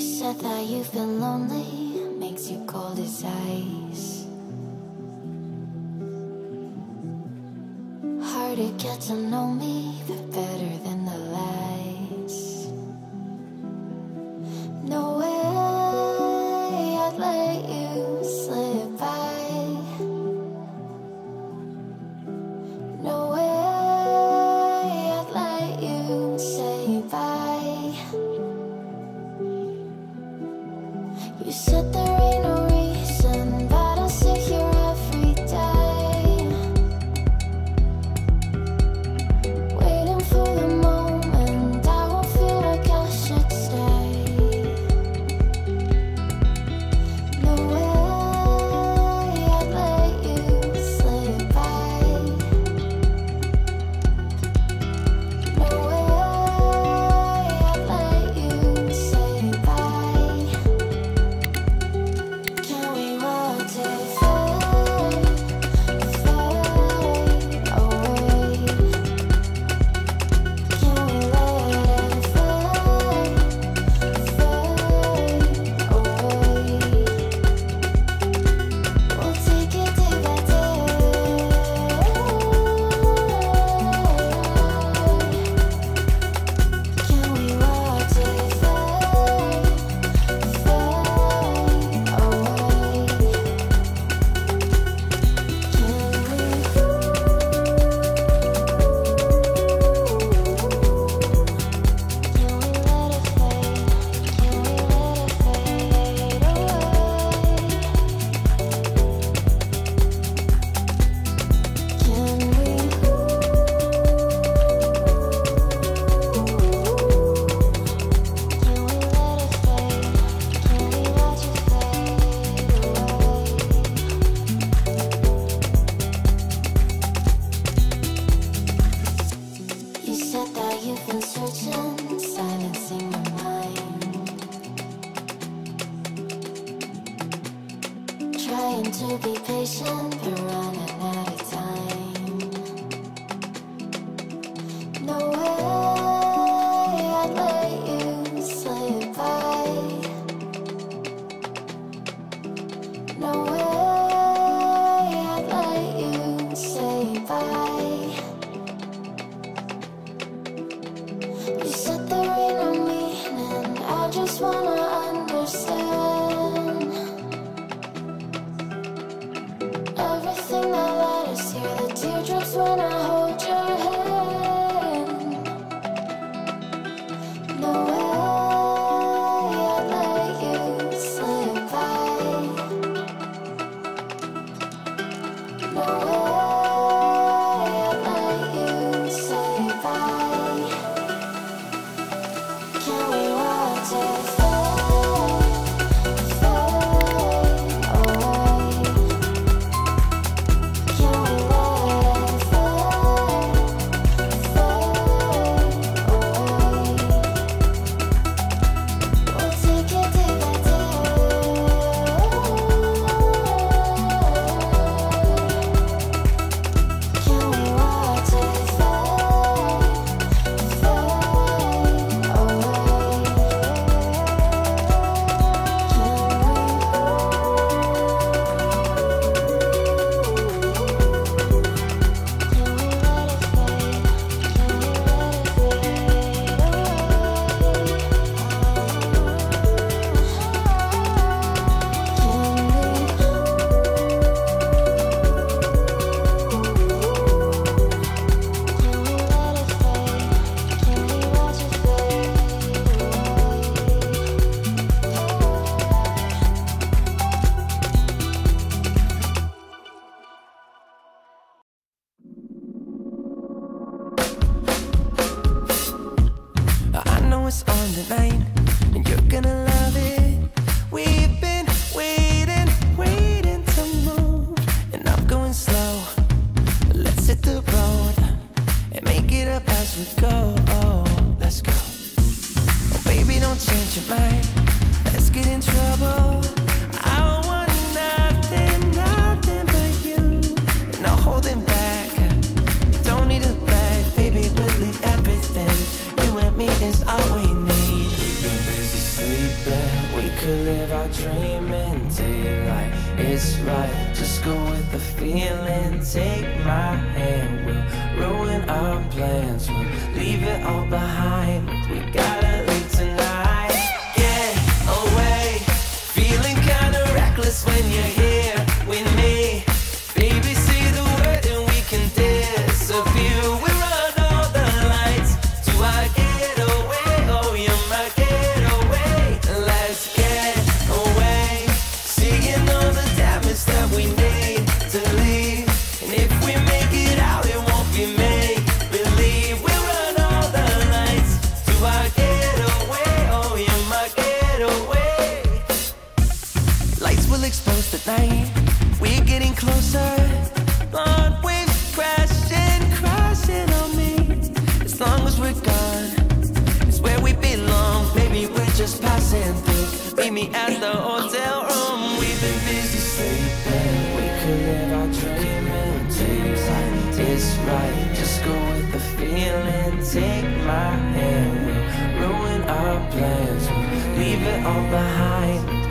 said that you've been lonely, makes you cold as ice. Hard to get to know me, but better than the lies. No way I'd let you slip by. No way I'd let you say bye. You said there ain't no reason, but I sit here every day, waiting for the moment I won't feel like I should stay. No way I'd let you slip by. No way I'd let you say bye. Can we watch it fade, fade away? Can we let it fade, fade away? We'll take it day by day. Can we watch it fade, fade away? You said that you've been searching, silencing your mind, trying to be patient, but running out of time. No way I'd let you slip by. No way I'd let you say bye. You said there ain't no meaning, I just wanna understand everything that led us here, the teardrops when I hold your hand. No way I'd let you slip by. No way I'd let you say bye. Can we watch it fade, fade away? Can we let it fade, fade away? We'll take it day by day. Can we watch it fade, fade away? I know it's on the line, and you're gonna love it. We've been waiting, waiting to move, and I'm going slow. Let's hit the road and make it up as we go. Oh, let's go. Oh, baby, don't change your mind. Let's get in trouble. I want nothing, nothing but you. No holding back. Don't need a bag, baby. We'll leave everything. You and me is all we need. We've been busy sleeping. could live our dream in daylight. It's right, just go with the feeling. Take my hand, we'll ruin our plans. We'll leave it all behind. We gotta leave tonight. Get away, feeling kinda reckless when you're here with me. Baby, say the word and we can disappear. We run all the lights to our getaway. Oh, you're my getaway. Let's get away, seeing all the damage that we need to leave. And if we make it out, it won't be make believe. We run all the lights to our getaway. Oh, you're my getaway. Lights will expose the night. We're getting closer. Blonde waves crashing, crashing on me. As long as we're gone, it's where we belong. Maybe we're just passing through. Meet me at the hotel room. We've been busy sleeping. We could live our dream in daylight. It's right, just go with the feeling. Take my hand, we'll ruin our plans. We'll leave it all behind.